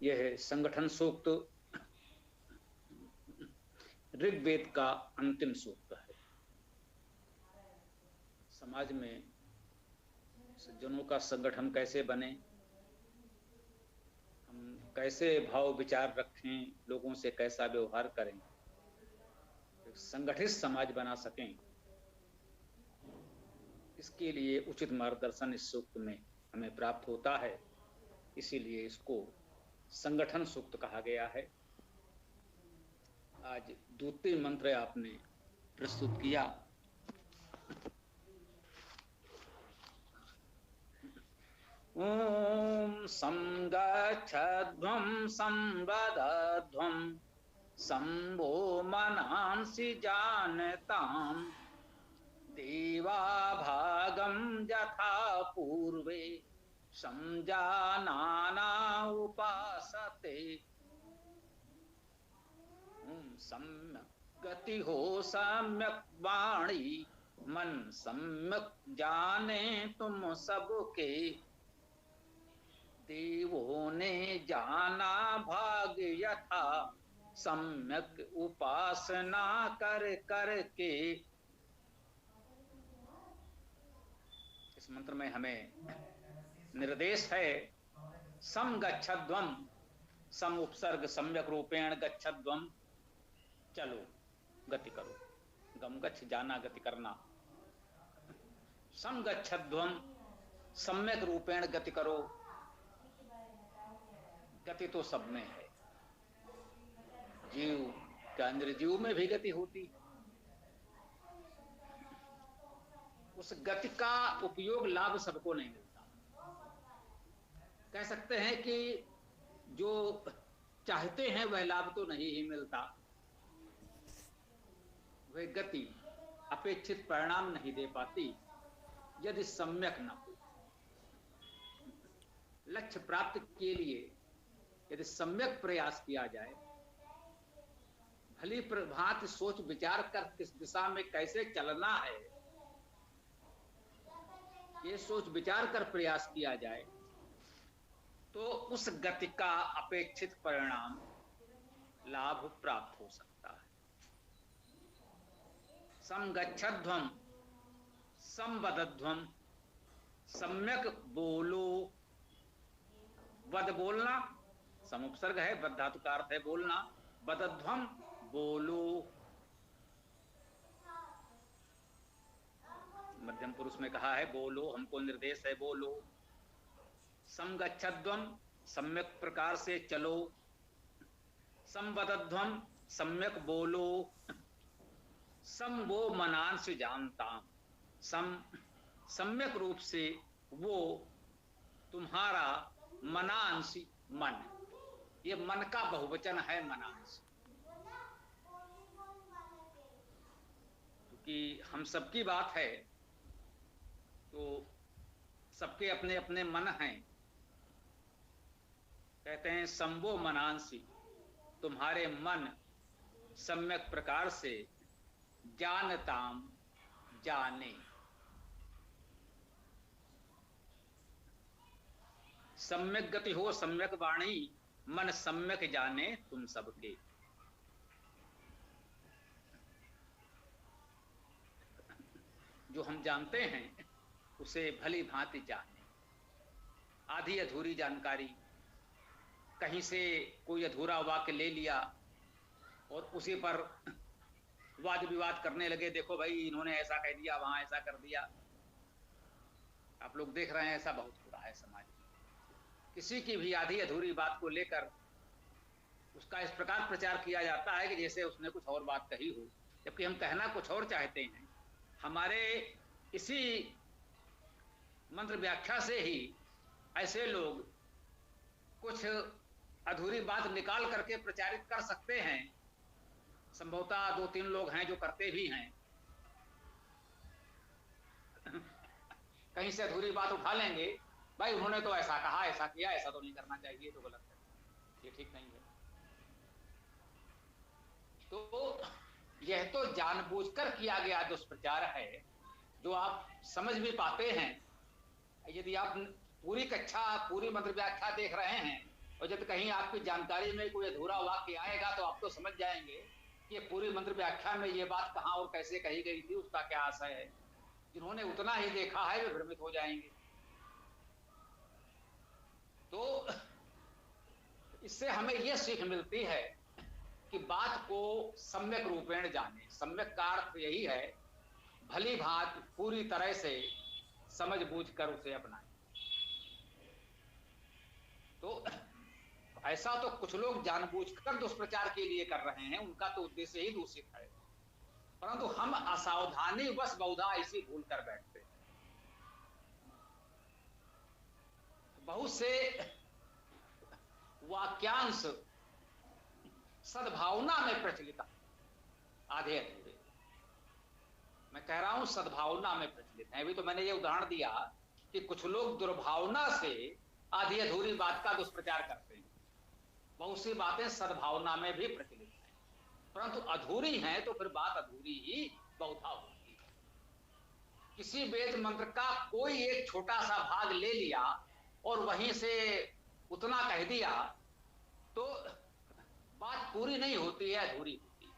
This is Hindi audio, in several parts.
यह है संगठन सूक्त, ऋग्वेद का अंतिम सूक्त है। समाज में सज्जनों का संगठन कैसे बने, हम कैसे भाव विचार रखें, लोगों से कैसा व्यवहार करें, एक संगठित समाज बना सकें, इसके लिए उचित मार्गदर्शन इस सूक्त में हमें प्राप्त होता है। इसीलिए इसको संगठन सूक्त कहा गया है। आज द्वितीय मंत्र आपने प्रस्तुत किया। ओम संगच्छध्वं संवदध्वं संभो मनांसि जानताम् देवा भागं यथा पूर्वे संजानाना उपासते। सम्यक् गति हो सम्यक वाणी, मन सम्यक जाने तुम सबके। देवों ने जाना भाग यथा, सम्यक उपासना कर करके। इस मंत्र में हमें निर्देश है सम गच्छध्वम, सम उपसर्ग सम्यक रूपेण गच्छध्वम, चलो गति करो, गम गच्छ जाना गति करना। सम गच्छध्वम सम्यक रूपेण गति करो, गति तो सब में है। जीव के अंदर जीव में भी गति होती है। उस गति का उपयोग लाभ सबको नहीं मिलता। कह सकते हैं कि जो चाहते हैं वह लाभ तो नहीं ही मिलता, वह गति अपेक्षित परिणाम नहीं दे पाती यदि सम्यक न हो। लक्ष्य प्राप्ति के लिए यदि सम्यक प्रयास किया जाए, भली प्रभात सोच विचार कर किस दिशा में कैसे चलना है, ये सोच विचार कर प्रयास किया जाए, तो उस गति का अपेक्षित परिणाम लाभ प्राप्त हो सकता है। समगच्छध्वम संवदध्वम, सम्यक बोलो, वद बोलना, समुपसर्ग है, वद धातु का अर्थ है बोलना, वदध्वम बोलो, मध्यम पुरुष में कहा है बोलो, हमको निर्देश है बोलो। समगच्छध्वम सम्यक प्रकार से चलो, संवदध्वम सम्यक बोलो, सम वो मनांश जानता, सम सम्यक रूप से वो तुम्हारा मनांश मन, ये मन का बहुवचन है मनांश, क्योंकि हम सबकी बात है तो सबके अपने अपने मन हैं। कहते हैं संभो मनांसी, तुम्हारे मन सम्यक प्रकार से जानताम जाने। सम्यक गति हो सम्यक वाणी, मन सम्यक जाने तुम सबके। जो हम जानते हैं उसे भली भांति जाने। आधी अधूरी जानकारी, कहीं से कोई अधूरा वाक्य ले लिया और उसी पर वाद विवाद करने लगे, देखो भाई इन्होंने ऐसा कह दिया, वहां ऐसा कर दिया। आप लोग देख रहे हैं ऐसा बहुत हो रहा है समाज में। किसी की भी आधी अधूरी बात को लेकर उसका इस प्रकार प्रचार किया जाता है कि जैसे उसने कुछ और बात कही हो, जबकि हम कहना कुछ और चाहते हैं। हमारे इसी मंत्र व्याख्या से ही ऐसे लोग कुछ अधूरी बात निकाल करके प्रचारित कर सकते हैं। संभवतः 2-3 लोग हैं जो करते भी हैं। कहीं से अधूरी बात उठा लेंगे, भाई उन्होंने तो ऐसा कहा, ऐसा किया, ऐसा तो नहीं करना चाहिए, तो गलत है, ये ठीक नहीं है। तो यह तो जानबूझकर किया गया दुष्प्रचार है, जो आप समझ भी पाते हैं। यदि आप पूरी कक्षा, पूरी मंत्र व्याख्या देख रहे हैं और जब कहीं आपकी जानकारी में कोई अधूरा वाक्य आएगा तो आप तो समझ जाएंगे कि ये पूरी मंत्र व्याख्या में ये बात कहाँ और कैसे कही गई थी, उसका क्या आशय है। जिन्होंने उतना ही देखा है वे भ्रमित हो जाएंगे। तो इससे हमें यह सीख मिलती है कि बात को सम्यक रूपेण जाने। सम्यक का अर्थ यही है भली भांत पूरी तरह से समझ बूझ कर उसे अपनाएं। तो ऐसा तो कुछ लोग जानबूझकर दुष्प्रचार के लिए कर रहे हैं, उनका तो उद्देश्य ही दूषित है, परंतु हम असावधानी बस बहुधा ऐसी भूल कर बैठते हैं। बहुत से वाक्यांश सद्भावना में प्रचलित, आधे अधूरे, मैं कह रहा हूं सद्भावना में प्रचलित है। अभी तो मैंने ये उदाहरण दिया कि कुछ लोग दुर्भावना से आधी अधूरी बात का दुष्प्रचार करते हैं। बहुत सी बातें सद्भावना में भी प्रचलित हैं, परंतु अधूरी हैं तो फिर बात अधूरी ही बहुधा होती है। किसी वेद मंत्र का कोई एक छोटा सा भाग ले लिया और वहीं से उतना कह दिया तो बात पूरी नहीं होती है, अधूरी होती है।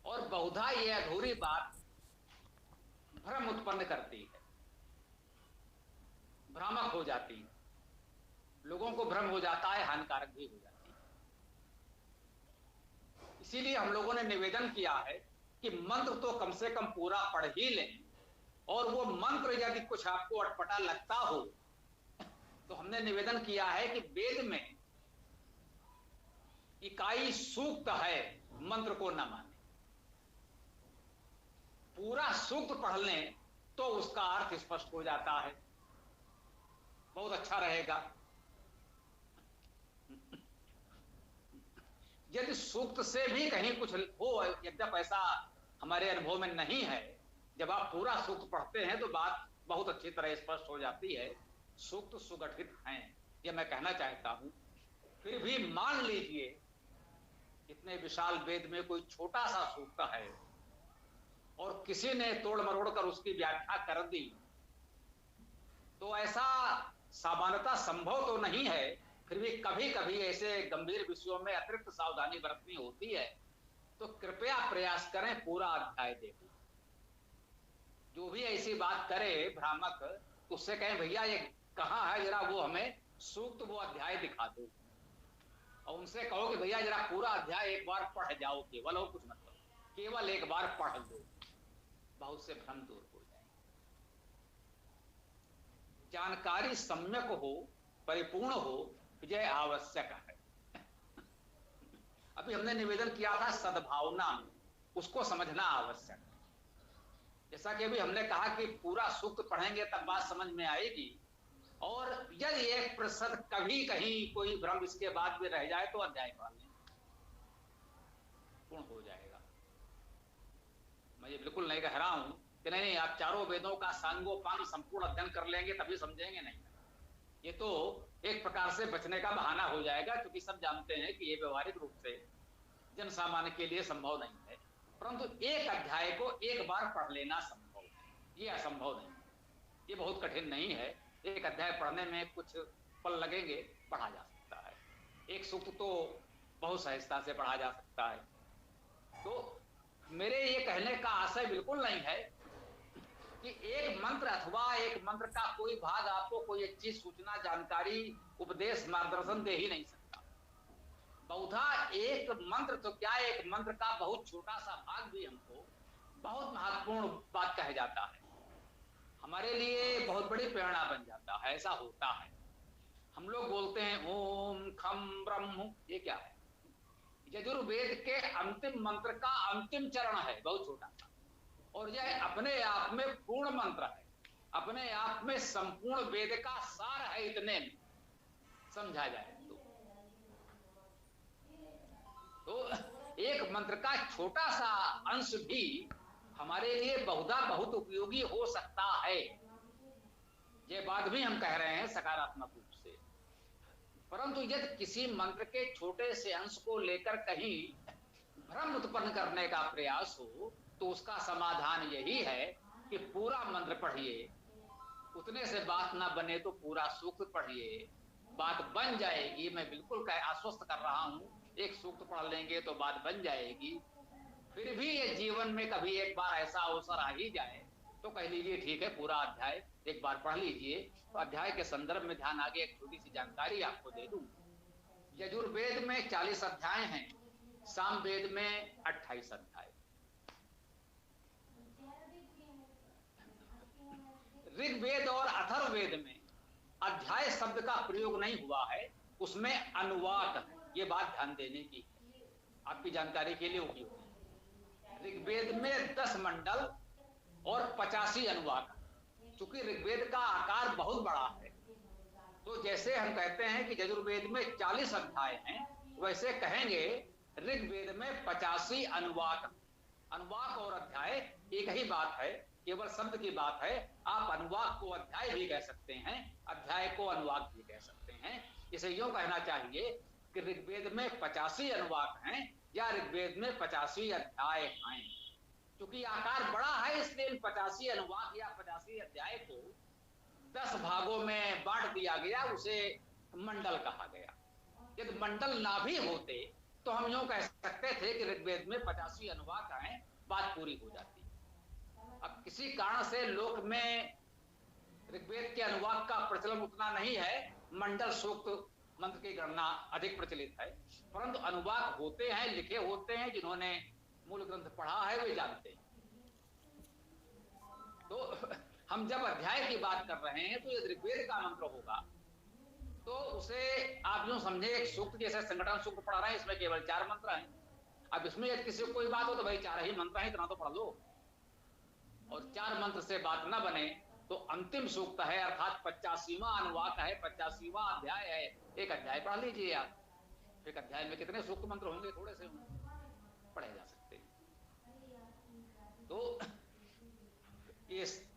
और बहुधा ये अधूरी बात भ्रम उत्पन्न करती है, भ्रामक हो जाती है, लोगों को भ्रम हो जाता है, हानिकारक भी हो जाती है। इसीलिए हम लोगों ने निवेदन किया है कि मंत्र तो कम से कम पूरा पढ़ ही लें, और वो मंत्र यदि कुछ आपको अटपटा लगता हो तो हमने निवेदन किया है कि वेद में इकाई सूक्त है, मंत्र को न माने। पूरा सूक्त पढ़ लें तो उसका अर्थ स्पष्ट हो जाता है, बहुत अच्छा रहेगा। यदि सूक्त से भी कहीं कुछ हो, यद्यप ऐसा हमारे अनुभव में नहीं है, जब आप पूरा सूक्त पढ़ते हैं तो बात बहुत अच्छी तरह स्पष्ट हो जाती है। सूक्त सुगठित हैं, यह मैं कहना चाहता हूं। फिर भी मान लीजिए इतने विशाल वेद में कोई छोटा सा सूक्त है और किसी ने तोड़ मरोड़ कर उसकी व्याख्या कर दी, तो ऐसा सामान्यतः संभव तो नहीं है, फिर भी कभी कभी ऐसे गंभीर विषयों में अतिरिक्त सावधानी बरतनी होती है। तो कृपया प्रयास करें पूरा अध्याय देखें। जो भी ऐसी बात करे भ्रामक, उससे कहें भैया ये कहाँ है, जरा वो हमें सूक्त वो अध्याय दिखा दो, और उनसे कहो कि भैया जरा पूरा अध्याय एक बार पढ़ जाओ, केवल और कुछ मत करो, केवल एक बार पढ़ लो, बहुत से भ्रम दूर हो जाए। जानकारी सम्यक हो, परिपूर्ण हो, यह आवश्यक है। अभी हमने निवेदन किया था सद्भावना में, उसको समझना आवश्यक है। जैसा कि अभी हमने कहा कि पूरा सूक्त पढ़ेंगे तब बात समझ में आएगी, और यदि 1% कभी कहीं कोई भ्रम इसके बाद भी रह जाए तो अध्याय पढ़ लें, पूर्ण हो जाएगा। मैं ये बिल्कुल नहीं कह रहा हूं कि नहीं आप चारों वेदों का सांगोपांग संपूर्ण अध्ययन कर लेंगे तभी समझेंगे, नहीं। ये तो एक प्रकार से बचने का बहाना हो जाएगा, क्योंकि सब जानते हैं कि ये व्यवहारिक रूप से जन सामान्य के लिए संभव नहीं है। परंतु एक अध्याय को एक बार पढ़ लेना संभव है, ये असंभव नहीं, ये बहुत कठिन नहीं है। एक अध्याय पढ़ने में कुछ पल लगेंगे, पढ़ा जा सकता है। एक सूक्त तो बहुत सहजता से पढ़ा जा सकता है। तो मेरे ये कहने का आशय बिल्कुल नहीं है कि एक मंत्र अथवा एक मंत्र का कोई भाग आपको कोई अच्छी सूचना, जानकारी, उपदेश, मार्गदर्शन दे ही नहीं सकता। बहुधा एक मंत्र तो क्या, एक मंत्र का बहुत छोटा सा भाग भी हमको बहुत महत्वपूर्ण बात कह जाता है, हमारे लिए बहुत बड़ी प्रेरणा बन जाता है। ऐसा होता है। हम लोग बोलते हैं ओम खम ब्रह्म, ये क्या है? यजुर्वेद के अंतिम मंत्र का अंतिम चरण है, बहुत छोटा सा, और यह अपने आप में पूर्ण मंत्र है, अपने आप में संपूर्ण वेद का सार है, इतने में समझा जाए तो एक मंत्र का छोटा सा अंश भी हमारे लिए बहुधा बहुत उपयोगी हो सकता है। ये बात भी हम कह रहे हैं सकारात्मक रूप से। परंतु यदि किसी मंत्र के छोटे से अंश को लेकर कहीं भ्रम उत्पन्न करने का प्रयास हो तो उसका समाधान यही है कि पूरा मंत्र पढ़िए, उतने से बात ना बने तो पूरा सूक्त पढ़िए, बात बन जाएगी, मैं बिल्कुल आश्वस्त कर रहा हूँ। एक सूक्त पढ़ लेंगे तो बात बन जाएगी। फिर भी ये जीवन में कभी एक बार ऐसा अवसर आ ही जाए तो कह लीजिए ठीक है, पूरा अध्याय एक बार पढ़ लीजिए। तो अध्याय के संदर्भ में ध्यान आगे एक छोटी सी जानकारी आपको दे दूं। यजुर्वेद में 40 अध्याय हैं, सामवेद में 28 अध्याय। ऋग्वेद और अथर्ववेद में अध्याय शब्द का प्रयोग नहीं हुआ है, उसमें अनुवाक है। ये बात ध्यान देने की, आपकी जानकारी के लिए उपयोगी है। ऋग्वेद में 10 मंडल और 85 अनुवाक। चूंकि ऋग्वेद का आकार बहुत बड़ा है, तो जैसे हम कहते हैं कि यजुर्वेद में 40 अध्याय हैं, वैसे कहेंगे ऋग्वेद में 85 अनुवाक। अनुवाक और अध्याय एक ही बात है, केवल शब्द की बात है। आप अनुवाक को अध्याय भी कह सकते हैं, अध्याय को अनुवाक भी कह सकते हैं। इसे यूं कहना चाहिए कि ऋग्वेद में 85 अनुवाक हैं या ऋग्वेद में 85 अध्याय हैं। क्योंकि आकार बड़ा है, इसलिए इन 85 अनुवाक या 85 अध्याय को 10 भागों में बांट दिया गया, उसे मंडल कहा गया। यदि मंडल ना भी होते तो हम यूं कह सकते थे कि ऋग्वेद में 85 अनुवाक हैं, बात पूरी हो जाती। अब किसी कारण से लोक में ऋग्वेद के अनुवाक का प्रचलन उतना नहीं है, मंडल सूक्त मंत्र की गणना अधिक प्रचलित है। परंतु अनुवाक होते हैं, लिखे होते हैं, जिन्होंने मूल ग्रंथ पढ़ा है वे जानते हैं। तो हम जब अध्याय की बात कर रहे हैं तो यदि ऋग्वेद का मंत्र होगा तो उसे आप यूं समझे एक सूक्त, जैसे संगठन सूक्त पढ़ा रहे हैं, इसमें केवल 4 मंत्र हैं। अब इसमें यदि किसी को कोई बात हो तो भाई 4 ही मंत्र हैं, इतना तो पढ़ लो। और 4 मंत्र से बात न बने तो अंतिम सूक्त है, अर्थात 85वां अनुवाक है, 85वां अध्याय है। एक अध्याय पढ़ लीजिए आप। एक अध्याय में कितने सूक्त मंत्र होंगे? थोड़े से होंगे, पढ़े जा सकते हैं। तो इस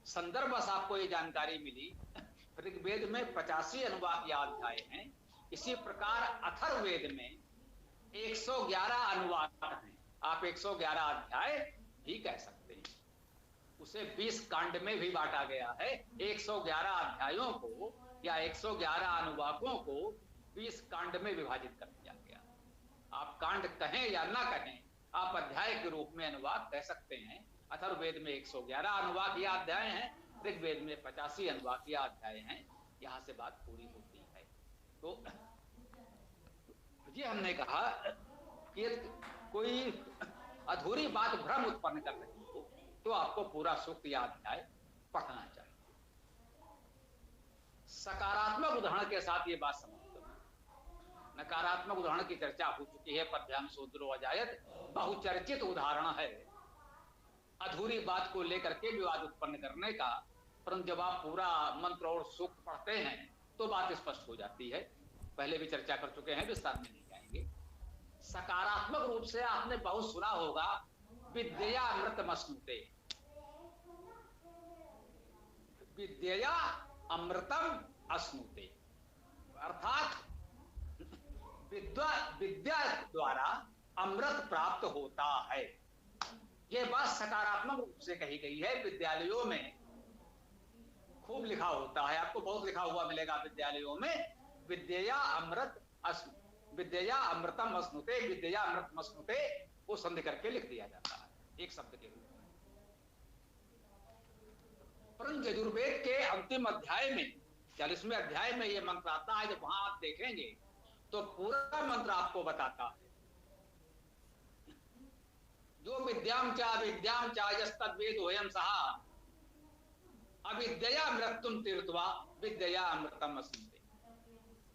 संदर्भ बस आपको ये जानकारी मिली। ऋग्वेद में 85 अनुवाक या अध्याय हैं। इसी प्रकार अथर्ववेद में 111 अनुवाक हैं। आप 111 अध्याय भी कह सकते हैं। उसे 20 कांड में भी बांटा गया है। 111 अध्यायों को या 111 अनुवाकों को 20 कांड में विभाजित कर दिया गया। आप कांड कहें या ना कहें, आप अध्याय के रूप में अनुवाक कह सकते हैं। अथर्ववेद में 111 अनुवाक या अध्याय हैं, ऋग्वेद में 85 अनुवाक या अध्याय हैं। यहां से बात पूरी होती है। तो ये हमने कहा कि कोई अधूरी बात भ्रम उत्पन्न कर रही हो तो आपको पूरा सूक्त या अध्याय पढ़ना चाहिए। सकारात्मक उदाहरण के साथ ये बात समाप्त होगी। नकारात्मक उदाहरण की चर्चा हो चुकी है। पद्भ्याम शूद्रो अजायत बहुचर्चित उदाहरण है अधूरी बात को लेकर के विवाद उत्पन्न करने का। परंतु जब आप पूरा मंत्र और सूक्त पढ़ते हैं तो बात स्पष्ट हो जाती है। पहले भी चर्चा कर चुके हैं, विस्तार में नहीं जाएंगे। सकारात्मक रूप से आपने बहुत सुना होगा, विद्या अमृतमश्नुते। विद्या अमृतम अश्नुते, अर्थात विद्या द्वारा अमृत प्राप्त होता है। यह बात सकारात्मक रूप से कही गई है। विद्यालयों में खूब लिखा होता है, आपको बहुत लिखा हुआ मिलेगा विद्यालयों में, विद्या अमृतम अश्नुते, विद्या अमृतम अश्नुते, वो संधि करके लिख दिया जाता है एक शब्द के रूप में। परंतु यजुर्वेद के अंतिम अध्याय में 40वें अध्याय में ये मंत्र आता है। जब वहां आप देखेंगे तो पूरा मंत्र आपको बताता है, जो विद्याम चा यस्तद्वेद वयम सहा अविद्या मृत्युम तीर्थवा विद्या अमृतम अश्नुते।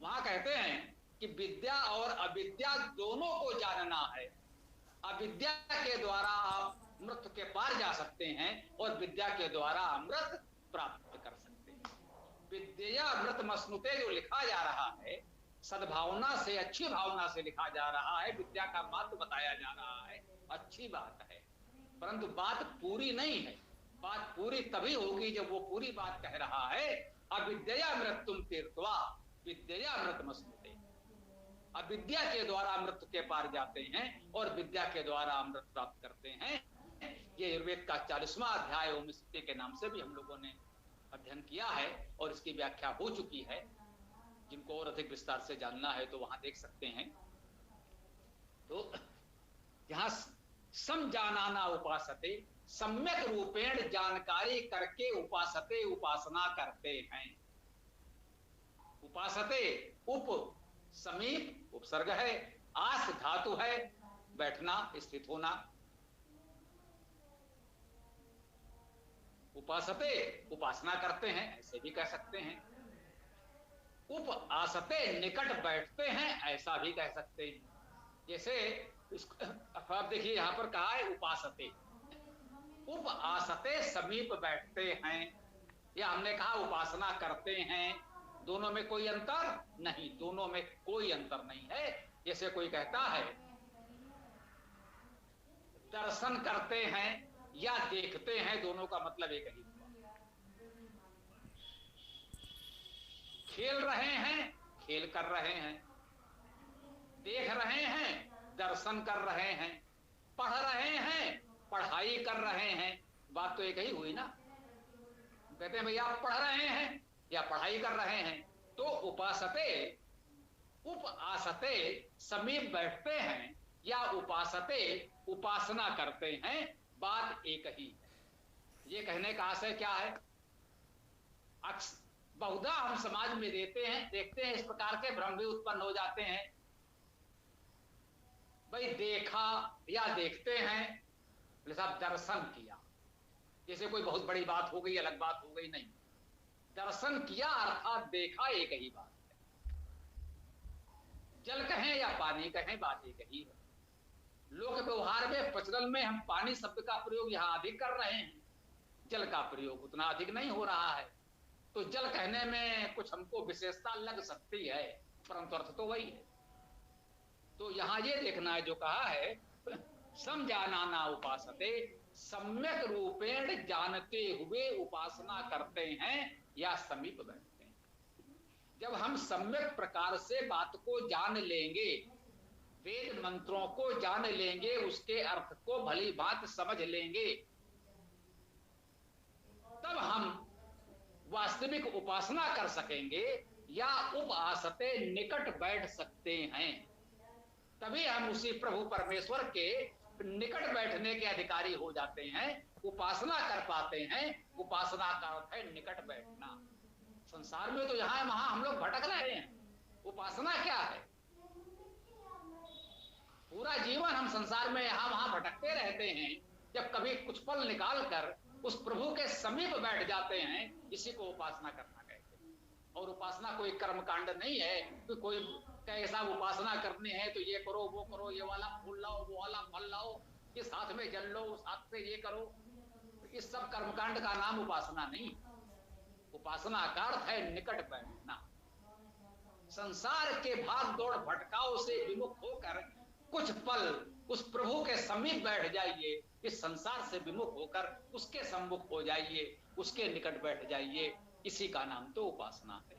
वहां कहते हैं कि विद्या और अविद्या दोनों को जानना है। अविद्या के द्वारा आप मृत्यु के पार जा सकते हैं और विद्या के द्वारा अमृत प्राप्त कर सकते हैं। विद्या अमृतम अश्नुते जो लिखा जा रहा है, सद्भावना से, अच्छी भावना से लिखा जा रहा है। विद्या का महत्व बताया जा रहा है, अच्छी बात है। परंतु बात पूरी नहीं है। बात पूरी तभी होगी जब वो पूरी बात कह रहा है, अविद्या मृत्युम तीर्थवा विद्या अमृतमश्नुते। अविद्या के द्वारा मृत्यु के पार जाते हैं और विद्या के द्वारा अमृत प्राप्त करते हैं। ये यजुर्वेद का 40वां अध्याय ओम स्थिति के नाम से भी हम लोगों ने अध्ययन किया है और इसकी व्याख्या हो चुकी है। जिनको और अधिक विस्तार से जानना है तो वहां देख सकते हैं। तो यहाँ समजानाना उपासते, सम्यक रूपेण जानकारी करके उपासते उपासना करते हैं। उपासते उप समीप उपसर्ग है, आस धातु है, बैठना स्थित होना। उपासते उपासना करते हैं ऐसे भी कह सकते हैं। उप आसते निकट बैठते हैं ऐसा भी कह सकते हैं। जैसे आप देखिए यहां पर कहा है उपासते, उप आसते समीप बैठते हैं, या हमने कहा उपासना करते हैं। दोनों में कोई अंतर नहीं, दोनों में कोई अंतर नहीं है। जैसे कोई कहता है दर्शन करते हैं या देखते हैं, दोनों का मतलब एक ही हुआ। खेल रहे हैं, खेल कर रहे हैं, देख रहे हैं, दर्शन कर रहे हैं, पढ़ रहे हैं, पढ़ाई कर रहे हैं, बात तो एक ही हुई ना। कहते हैं भैया आप पढ़ रहे हैं या पढ़ाई कर रहे हैं, तो उपासते उप आसते समीप बैठते हैं या उपासते उपासना करते हैं, बात एक ही है। ये कहने का आशय क्या है? बहुधा हम समाज में देखते हैं इस प्रकार के भ्रम भी उत्पन्न हो जाते हैं। भाई देखा या देखते हैं, बोले साहब दर्शन किया, जैसे कोई बहुत बड़ी बात हो गई, अलग बात हो गई, नहीं। दर्शन किया अर्थात देखा एक ही बात है। जल कहें या पानी कहें, बात एक ही है। लोक व्यवहार में प्रचलन में हम पानी शब्द का प्रयोग यहां अधिक कर रहे हैं, जल का प्रयोग उतना अधिक नहीं हो रहा है। तो जल कहने में कुछ हमको विशेषता लग सकती है, परंतु अर्थ तो वही है। तो यहां ये देखना है जो कहा है समजानाना उपासते, सम्यक रूपेण जानते हुए उपासना करते हैं या समीप बैठते हैं। जब हम सम्यक प्रकार से बात को जान लेंगे, वेद मंत्रों को जान लेंगे, उसके अर्थ को भली बात समझ लेंगे, तब हम वास्तविक उपासना कर सकेंगे या उपासते निकट बैठ सकते हैं। तभी हम उसी प्रभु परमेश्वर के निकट बैठने के अधिकारी हो जाते हैं, उपासना कर पाते हैं। उपासना का अर्थ है निकट बैठना। संसार में तो यहां वहां हम लोग भटक रहे हैं, उपासना क्या है? पूरा जीवन हम संसार में यहां वहां भटकते रहते हैं। जब कभी कुछ पल निकाल कर उस प्रभु के समीप बैठ जाते हैं, इसी को उपासना करना कहते हैं। और उपासना कोई कर्म कांड नहीं है कि कोई कैसा उपासना करनी है तो ये करो वो करो, ये वाला फूल लाओ वो वाला फल लाओ, इस हाथ में जल लो उस हाथ से ये करो। इस सब कर्मकांड का नाम उपासना नहीं। उपासना का अर्थ है निकट बैठना। संसार के भाग दौड़ भटकाव से विमुख होकर कुछ पल उस प्रभु के समीप बैठ जाइए, इस संसार से विमुख होकर उसके सम्मुख हो जाइए, उसके निकट बैठ जाइए, इसी का नाम तो उपासना है।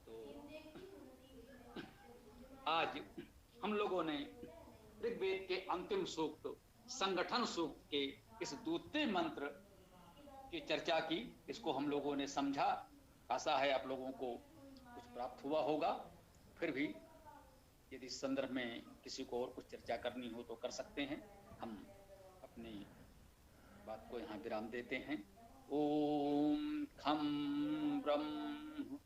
तो आज हम लोगों ने ऋग्वेद के अंतिम सूक्त संगठन सूक्त के इस द्वितीय मंत्र की चर्चा की, इसको हम लोगों ने समझा। आशा है आप लोगों को कुछ प्राप्त हुआ होगा। फिर भी यदि इस संदर्भ में किसी को और कुछ चर्चा करनी हो तो कर सकते हैं। हम अपनी बात को यहाँ विराम देते हैं। ओम खम ब्रह्म